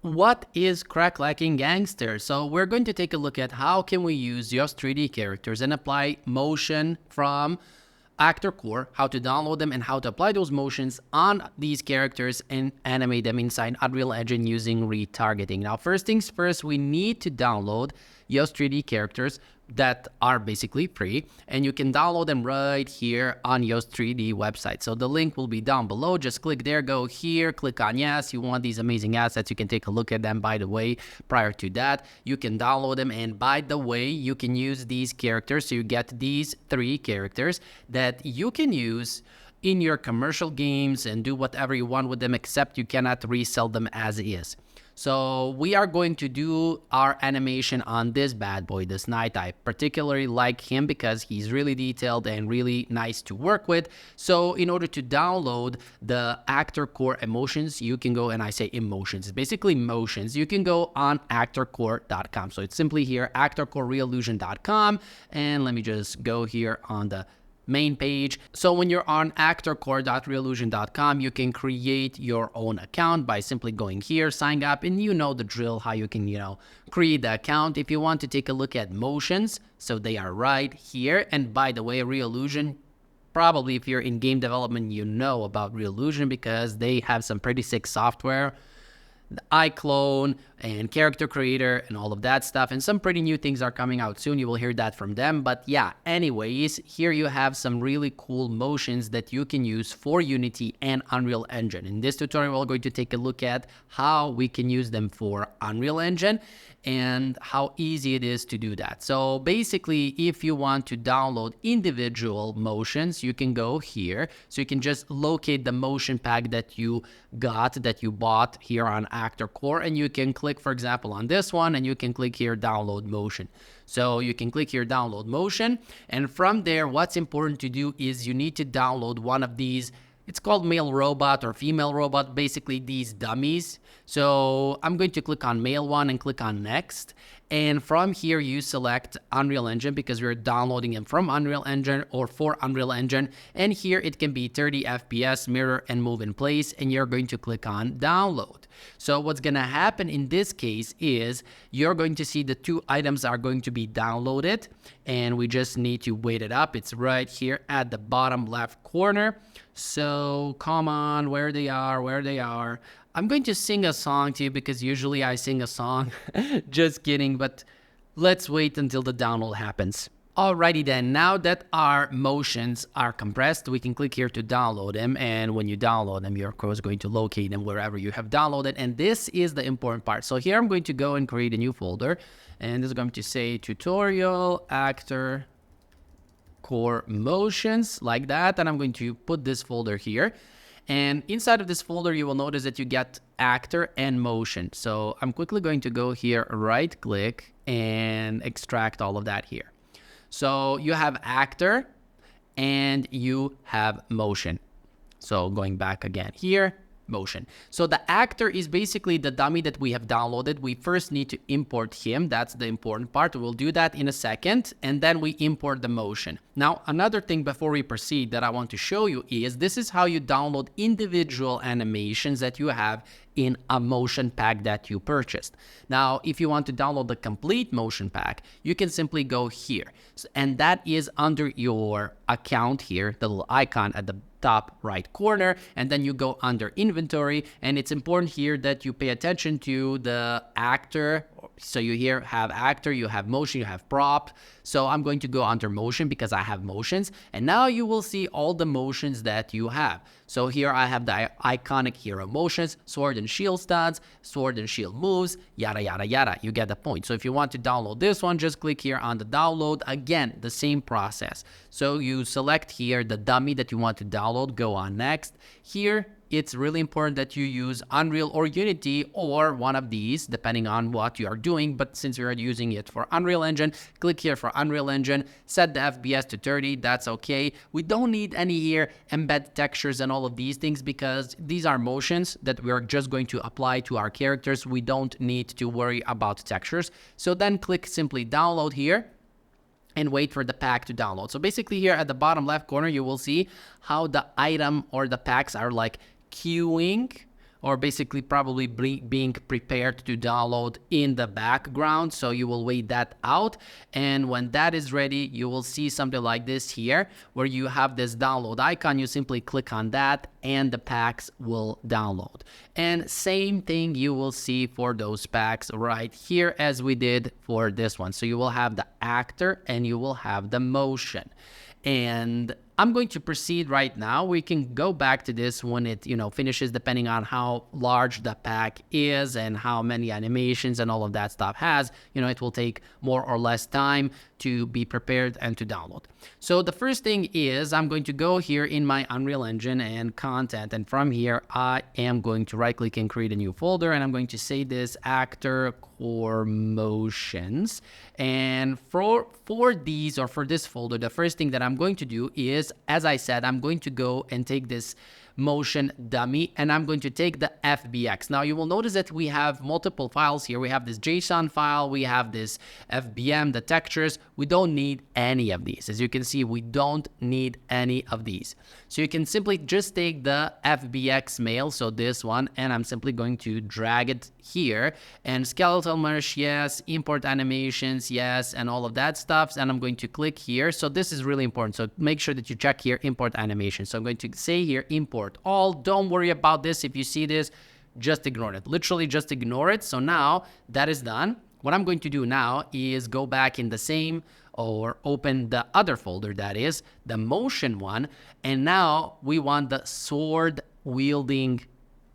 What is crack-lacking gangster? So we're going to take a look at how can we use Yoast 3D characters and apply motion from ActoreCore, how to download them and how to apply those motions on these characters and animate them inside Unreal Engine using retargeting. Now, first things first, we need to download Yoast 3D characters that are basically free, and you can download them right here on Yoast 3D website. So the link will be down below. Just click there, go here, click on yes. You want these amazing assets, you can take a look at them. By the way, prior to that, you can download them, and by the way, you can use these characters. So you get these 3 characters that you can use in your commercial games and do whatever you want with them, except you cannot resell them as is. So we are going to do our animation on this bad boy, this Night. I particularly like him because he's really detailed and really nice to work with. So in order to download the ActoreCore emotions, you can go, and I say emotions, it's basically motions. You can go on ActoreCore.com. So it's simply here, ActoreCore.Reallussion.com. And let me just go here on the main page. So when you're on ActoreCore.Reallussion.com, you can create your own account by simply going here, sign up, and you know the drill, how you can, create the account. If you want to take a look at motions, so they are right here. And by the way, Reallusion, probably if you're in game development, you know about Reallusion because they have some pretty sick software, the iClone and character creator and all of that stuff, and some pretty new things are coming out soon. You will hear that from them. But yeah, anyways, here you have some really cool motions that you can use for Unity and Unreal Engine. In this tutorial, we're going to take a look at how we can use them for Unreal Engine and how easy it is to do that. So basically, if you want to download individual motions, you can go here. So you can just locate the motion pack that you bought here on ActoreCore, and you can click, for example, on this one, and you can click here, download motion. So you can click here, download motion, and from there, what's important to do is you need to download one of these. It's called male robot or female robot, basically these dummies. So I'm going to click on male one and click on next. And from here, you select Unreal Engine because we're downloading them from Unreal Engine or for Unreal Engine. And here it can be 30 FPS, mirror, and move in place. And you're going to click on download. So what's going to happen in this case is you're going to see the 2 items are going to be downloaded. And we just need to wait it up. It's right here at the bottom left corner. So come on, where they are. I'm going to sing a song to you because usually I sing a song. Just kidding, but let's wait until the download happens. Alrighty then, now that our motions are compressed, we can click here to download them. And when you download them, you're of course going to locate them wherever you have downloaded. And this is the important part. So here I'm going to go and create a new folder. And this is going to say tutorial ActoreCore motions, like that. And I'm going to put this folder here. And inside of this folder, you will notice that you get actor and motion. So I'm quickly going to go here, right click, and extract all of that here. So you have actor and you have motion. So going back again here, motion. So the actor is basically the dummy that we have downloaded. We first need to import him. That's the important part. We'll do that in a second. And then we import the motion. Now, another thing before we proceed that I want to show you is this is how you download individual animations that you have in a motion pack that you purchased. Now, if you want to download the complete motion pack, you can simply go here. And that is under your account here, the little icon at the top right corner, and then you go under inventory. And it's important here that you pay attention to the actor. So you here have actor, you have motion, you have prop. So I'm going to go under motion because I have motions. And now you will see all the motions that you have. So here I have the iconic hero motions, sword and shield stats, sword and shield moves, yada, yada, yada. You get the point. So if you want to download this one, just click here on the download. Again, the same process. So you select here the dummy that you want to download, go on next. Here, it's really important that you use Unreal or Unity or one of these, depending on what you are doing. But since we are using it for Unreal Engine, click here for Unreal Engine, set the FPS to 30, that's okay. We don't need any here embed textures and all of these things because these are motions that we are just going to apply to our characters. We don't need to worry about textures. So then click simply download here and wait for the pack to download. So basically here at the bottom left corner, you will see how the item or the packs are like queuing or basically probably being prepared to download in the background. So you will wait that out. And when that is ready, you will see something like this here, where you have this download icon. You simply click on that and the packs will download. And same thing you will see for those packs right here as we did for this one. So you will have the actor and you will have the motion. And I'm going to proceed right now. We can go back to this when it, finishes, depending on how large the pack is and how many animations and all of that stuff has. It will take more or less time to be prepared and to download. So the first thing is I'm going to go here in my Unreal Engine and content. And from here, I am going to right click and create a new folder. And I'm going to say this ActoreCore motions. And for these, or for this folder, the first thing that I'm going to do is, as I said, I'm going to go and take this motion dummy and I'm going to take the FBX. Now you will notice that we have multiple files here. We have this JSON file, we have this FBM, the textures. We don't need any of these. As you can see, we don't need any of these. So you can simply just take the FBX mail, so this one, and I'm simply going to drag it here, and skeletal mesh, yes, import animations, yes, and all of that stuff. And I'm going to click here. So this is really important. So make sure that you check here, import animation. So I'm going to say here, import all. Don't worry about this. If you see this, just ignore it. Literally just ignore it. So now that is done. What I'm going to do now is go back in the same, or open the other folder, that is the motion one. And now we want the sword wielding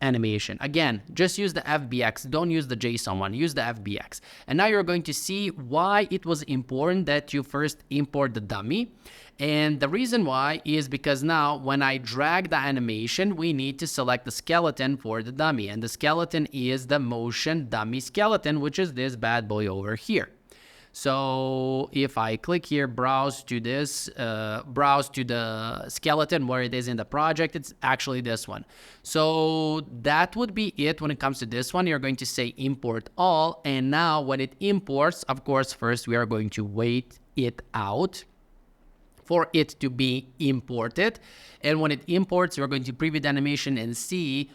animation. Again, just use the FBX. Don't use the JSON one. Use the FBX. And now you're going to see why it was important that you first import the dummy. And the reason why is because now when I drag the animation, we need to select the skeleton for the dummy. And the skeleton is the motion dummy skeleton, which is this bad boy over here. So if I click here, browse to this, browse to the skeleton where it is in the project, it's actually this one. So that would be it when it comes to this one. You're going to say import all. And now when it imports, of course, first we are going to wait it out for it to be imported. And when it imports, we're going to preview the animation and see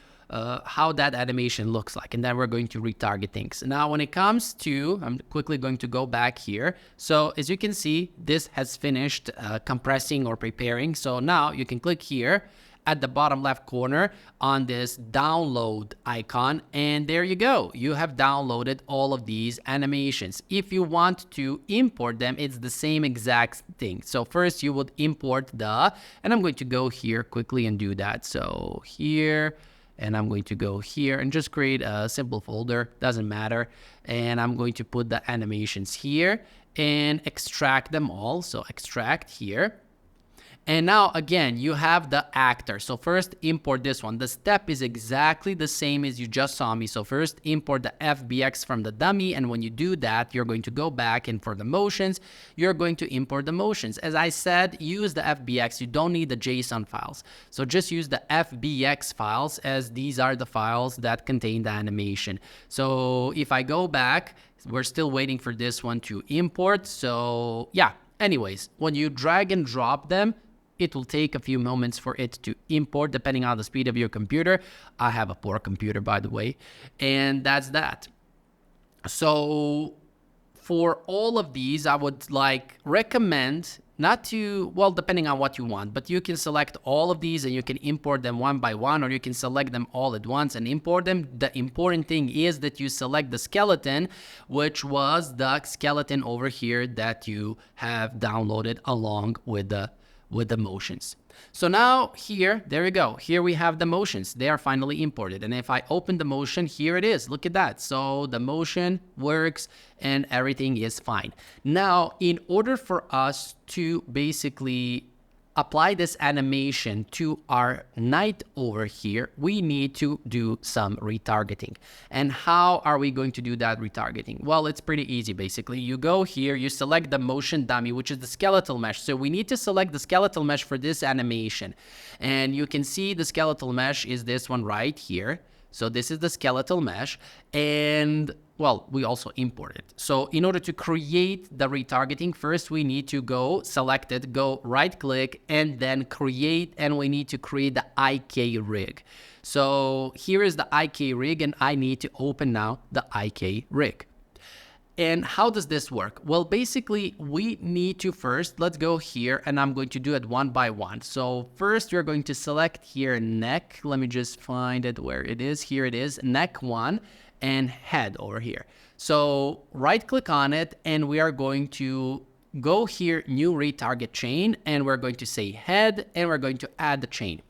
how that animation looks like, and then we're going to retarget things. Now when it comes to, I'm quickly going to go back here. So as you can see, this has finished compressing or preparing. So now you can click here at the bottom left corner on this download icon, and there you go. You have downloaded all of these animations. If you want to import them, it's the same exact thing. So first you would import and I'm going to go here quickly and do that. So here, and I'm going to go here and just create a simple folder, doesn't matter. And I'm going to put the animations here and extract them all. So extract here. And now again, you have the actor. So first import this one. The step is exactly the same as you just saw me. So first import the FBX from the dummy. And when you do that, you're going to go back, and for the motions, you're going to import the motions. As I said, use the FBX. You don't need the JSON files. So just use the FBX files, as these are the files that contain the animation. So if I go back, we're still waiting for this one to import. So yeah, anyways, when you drag and drop them, it will take a few moments for it to import, depending on the speed of your computer. I have a poor computer, by the way, and that's that. So for all of these, I would recommend not to, well, depending on what you want, but you can select all of these and you can import them one by one, or you can select them all at once and import them. The important thing is that you select the skeleton, which was the skeleton over here that you have downloaded along with the motions. So now here, there we go. Here we have the motions. They are finally imported. And if I open the motion, here it is. Look at that. So the motion works and everything is fine. Now, in order for us to basically apply this animation to our knight over here, we need to do some retargeting. And how are we going to do that retargeting? Well, it's pretty easy. Basically, you go here, you select the motion dummy, which is the skeletal mesh. So we need to select the skeletal mesh for this animation. And you can see the skeletal mesh is this one right here. So this is the skeletal mesh, and well, we also import it. So in order to create the retargeting, first we need to go select it, go right click, and then create, and we need to create the IK rig. So here is the IK rig, and I need to open now the IK rig. And how does this work? Well, basically, we need to first, let's go here, and I'm going to do it one by one. So first, we're going to select here neck. Let me just find it where it is. Here it is, neck 1, and head over here. So right click on it, and we are going to go here, new retarget chain, and we're going to say head, and we're going to add the chain.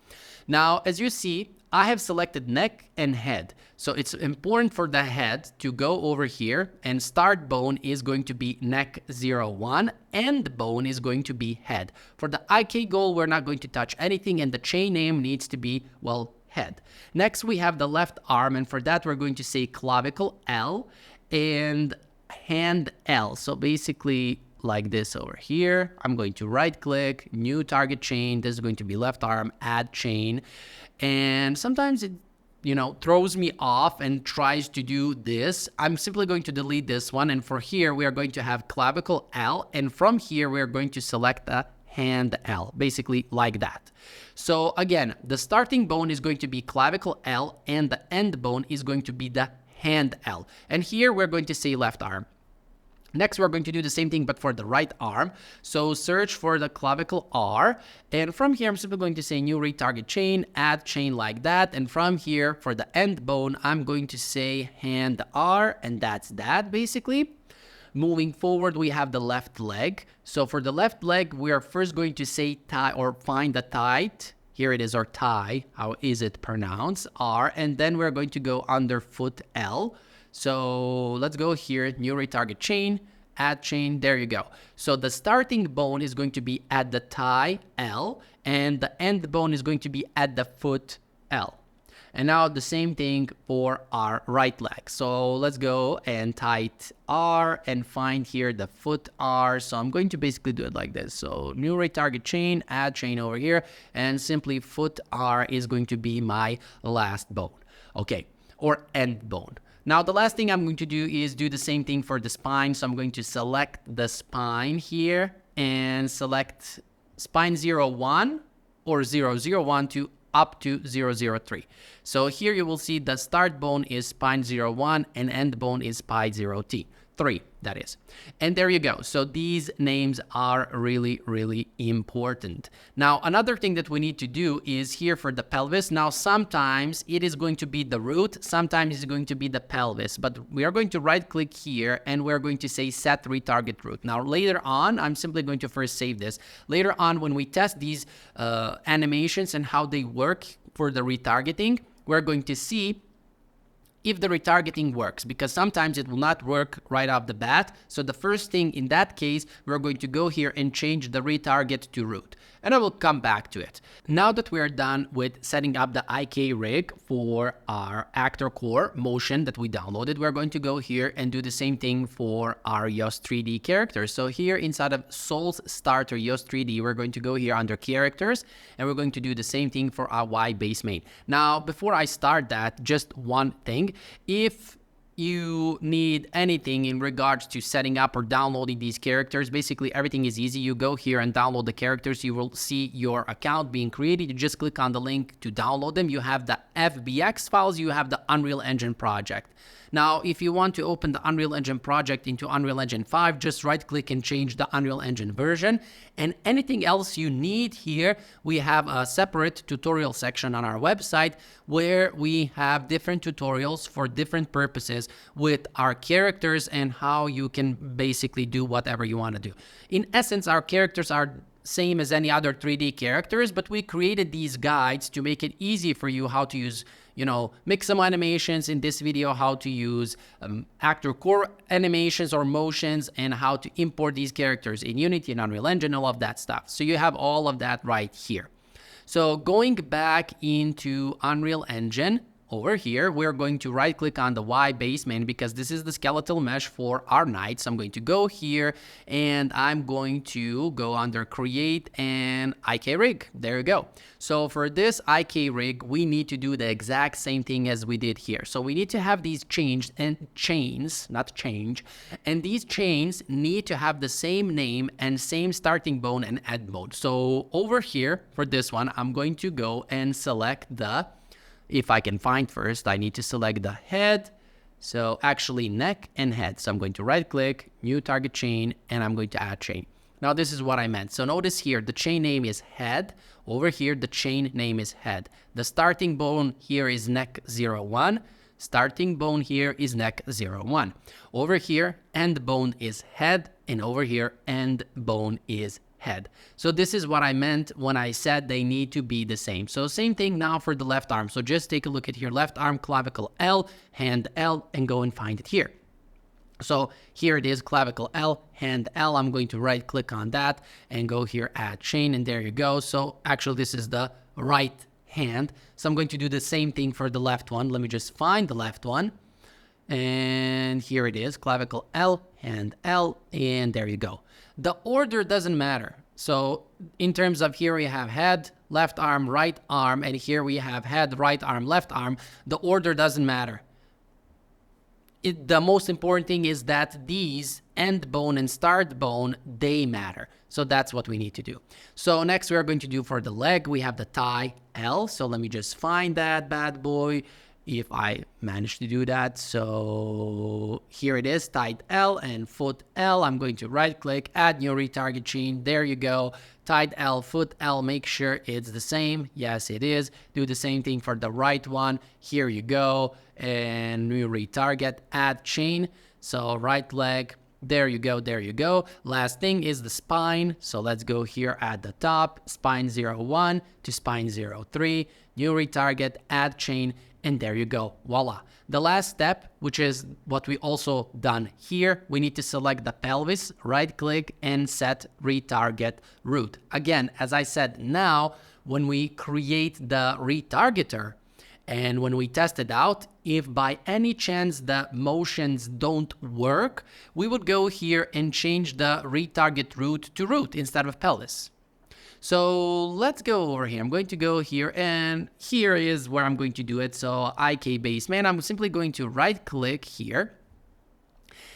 Now, as you see, I have selected neck and head. So it's important for the head to go over here, and start bone is going to be neck 01, end bone is going to be head. For the IK goal, we're not going to touch anything, and the chain name needs to be, well, head. Next, we have the left arm, and for that, we're going to say clavicle L and hand L. So basically, like this over here, I'm going to right click, new target chain. This is going to be left arm, add chain. And sometimes it, throws me off and tries to do this. I'm simply going to delete this one. And for here, we are going to have clavicle L. And from here, we are going to select the hand L, basically like that. So again, the starting bone is going to be clavicle L, and the end bone is going to be the hand L. And here, we're going to say left arm. Next, we're going to do the same thing, but for the right arm. So search for the clavicle R. And from here, I'm simply going to say new retarget chain, add chain like that. And from here, for the end bone, I'm going to say hand R, and that's that basically. Moving forward, we have the left leg. So for the left leg, we are first going to say tie, or find the tight. Here it is, or tie. How is it pronounced? R. And then we're going to go under foot L. So let's go here, new retarget chain, add chain, there you go. So the starting bone is going to be at the thigh L, and the end bone is going to be at the foot L. And now the same thing for our right leg. So let's go and tight R and find here the foot R. So I'm going to basically do it like this. So new retarget chain, add chain over here, and simply foot R is going to be my last bone. Okay, or end bone. Now, the last thing I'm going to do is do the same thing for the spine. So I'm going to select the spine here and select spine 01 or 001 to up to 003. So here you will see the start bone is spine 01 and end bone is spine 03, that is. And there you go. So these names are really, really important. Now, another thing that we need to do is here for the pelvis. Now, sometimes it is going to be the root, sometimes it's going to be the pelvis, but we are going to right click here and we're going to say set retarget root. Now, later on, I'm simply going to first save this. Later on, when we test these animations and how they work for the retargeting, we're going to see if the retargeting works, because sometimes it will not work right off the bat. So the first thing in that case, we're going to go here and change the retarget to root, and I will come back to it. Now that we are done with setting up the IK rig for our ActoreCore motion that we downloaded, we're going to go here and do the same thing for our Yoast 3D characters. So here inside of Souls Starter Yoast 3D, we're going to go here under characters, and we're going to do the same thing for our Y base main. Now, before I start that, just one thing. If you need anything in regards to setting up or downloading these characters, basically everything is easy. You go here and download the characters. You will see your account being created. You just click on the link to download them. You have the FBX files. You have the Unreal Engine project. Now, if you want to open the Unreal Engine project into Unreal Engine 5, just right click and change the Unreal Engine version. And anything else you need here, we have a separate tutorial section on our website where we have different tutorials for different purposes with our characters and how you can basically do whatever you want to do. In essence, our characters are same as any other 3D characters, but we created these guides to make it easy for you how to use, make some animations in this video, how to use ActoreCore animations or motions, and how to import these characters in Unity and Unreal Engine, all of that stuff. So you have all of that right here. So going back into Unreal Engine, over here, we're going to right click on the Y base main because this is the skeletal mesh for our knight. So I'm going to go here and I'm going to go under create and IK rig. There you go. So for this IK rig, we need to do the exact same thing as we did here. So we need to have these changed and chains, not change. And these chains need to have the same name and same starting bone and end bone. So over here for this one, I'm going to go and select the, if I can find first, I need to select the head. So actually neck and head. So I'm going to right click, new target chain, and I'm going to add chain. Now this is what I meant. So notice here, the chain name is head. Over here, the chain name is head. The starting bone here is neck 01. Starting bone here is neck 01. Over here, end bone is head. And over here, end bone is head. So this is what I meant when I said they need to be the same. So same thing now for the left arm. So just take a look at here, left arm, clavicle L, hand L, and go and find it here. So here it is, clavicle L, hand L. I'm going to right click on that and go here, add chain, and there you go. So actually this is the right hand. So I'm going to do the same thing for the left one. Let me just find the left one. And here it is, clavicle L, hand L, and there you go. The order doesn't matter. So in terms of here we have head, left arm, right arm, and here we have head, right arm, left arm. The order doesn't matter. The most important thing is that these end bone and start bone, they matter. So that's what we need to do. So next we are going to do for the leg, we have the thigh L. So let me just find that bad boy if I manage to do that. So here it is, thigh L and foot L. I'm going to right click, add new retarget chain. There you go. Thigh L, foot L, make sure it's the same. Yes, it is. Do the same thing for the right one. Here you go. And new retarget, add chain. So right leg, there you go, there you go. Last thing is the spine. So let's go here at the top, spine 01 to spine 03. New retarget, add chain, and there you go, voila. The last step, which is what we also done here, we need to select the pelvis, right click and set retarget root. Again, as I said, now when we create the retargeter and when we test it out, if by any chance the motions don't work, we would go here and change the retarget root to root instead of pelvis. So let's go over here. I'm going to go here and here is where I'm going to do it. So IK base main, I'm simply going to right click here.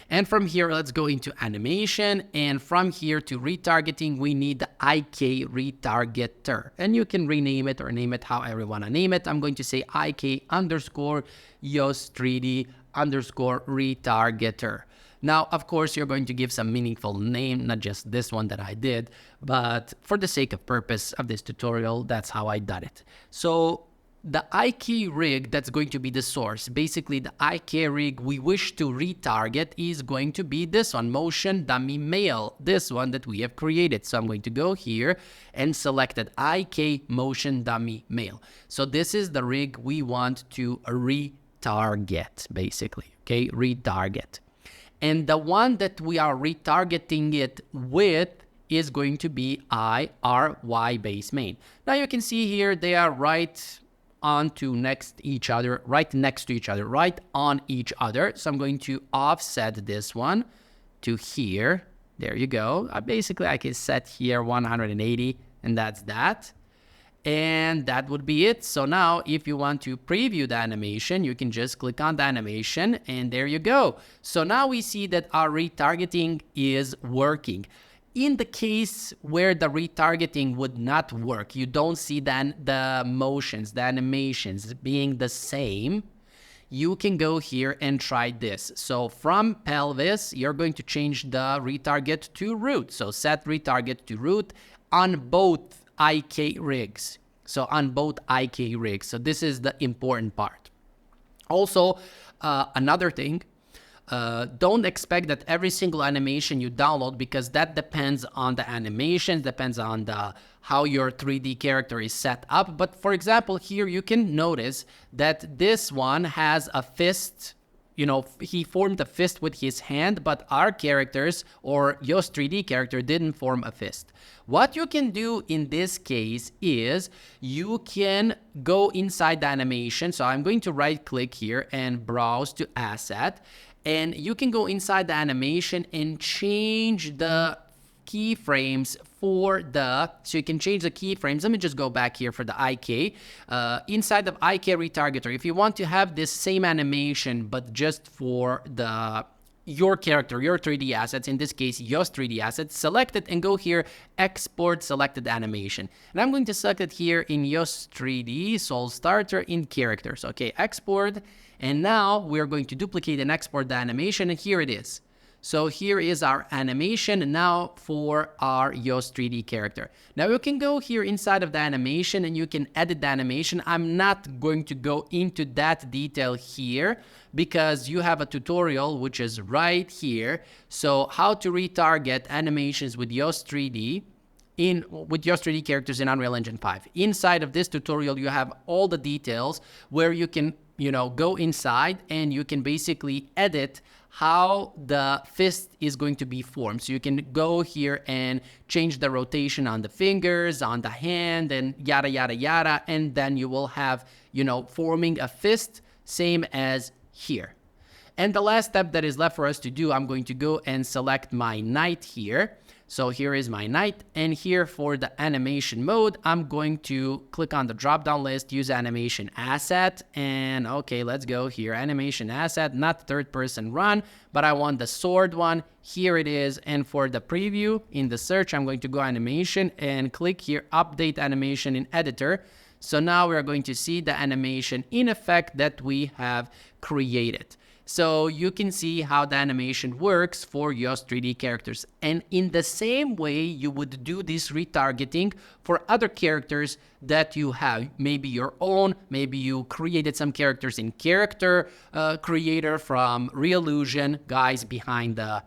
And from here, let's go into animation. And from here to retargeting, we need the IK retargeter. And you can rename it or name it however you want to name it. I'm going to say IK underscore Yoast 3D underscore retargeter. Now, of course, you're going to give some meaningful name, not just this one that I did, but for the sake of purpose of this tutorial, that's how I done it. So the IK rig that's going to be the source, basically the IK rig we wish to retarget is going to be this one, motion dummy male, this one that we have created. So I'm going to go here and select that IK motion dummy male. So this is the rig we want to retarget, basically, okay, retarget. And the one that we are retargeting it with is going to be IRY base main. Now you can see here they are right onto next each other, right next to each other, right on each other. So I'm going to offset this one to here. There you go. Basically, I can set here 180, and that's that. And that would be it. So now if you want to preview the animation, you can just click on the animation and there you go. So now we see that our retargeting is working. In the case where the retargeting would not work, you don't see then the motions, the animations being the same, you can go here and try this. So from pelvis, you're going to change the retarget to root. So set retarget to root on both IK rigs. So on both IK rigs. So this is the important part. Also, another thing, don't expect that every single animation you download, because that depends on the animation, depends on how your 3D character is set up. But for example, here you can notice that this one has a fist he formed a fist with his hand, but our characters or Yoast 3D character didn't form a fist. What you can do in this case is you can go inside the animation. So I'm going to right click here and browse to asset, and you can go inside the animation and change the keyframes so you can change the keyframes. Let me just go back here for the IK. Inside of IK retargeter, if you want to have this same animation, but just for your character, your 3D assets, in this case, Yoast 3D assets, select it and go here, export selected animation. And I'm going to select it here in Yoast 3D, Soul Starter in characters. Okay, export. And now we're going to duplicate and export the animation, and here it is. So here is our animation now for our Yoast 3D character. Now you can go here inside of the animation and you can edit the animation. I'm not going to go into that detail here because you have a tutorial which is right here. So how to retarget animations with Yoast 3D with Yoast 3D characters in Unreal Engine 5. Inside of this tutorial, you have all the details where you can, go inside and you can basically edit how the fist is going to be formed. So you can go here and change the rotation on the fingers, on the hand, and yada, yada, yada. And then you will have, forming a fist, same as here. And the last step that is left for us to do, I'm going to go and select my knight here. So here is my knight, and here for the animation mode, I'm going to click on the drop-down list, use animation asset, and okay, let's go here, animation asset, not third-person run, but I want the sword one. Here it is, and for the preview in the search, I'm going to go animation and click here, update animation in editor. So now we're going to see the animation in effect that we have created. So you can see how the animation works for Yoast 3D characters. And in the same way, you would do this retargeting for other characters that you have. Maybe your own, maybe you created some characters in Character Creator from Reallussion, guys behind the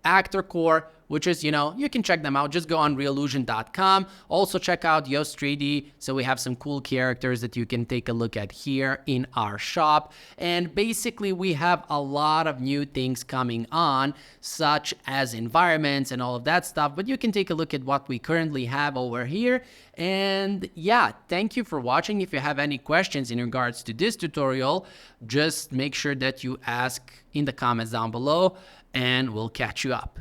ActoreCore, which is, you can check them out. Just go on reallussion.com. Also check out Yoast 3D. So we have some cool characters that you can take a look at here in our shop. And basically we have a lot of new things coming on, such as environments and all of that stuff. But you can take a look at what we currently have over here. And yeah, thank you for watching. If you have any questions in regards to this tutorial, just make sure that you ask in the comments down below, and we'll catch you up.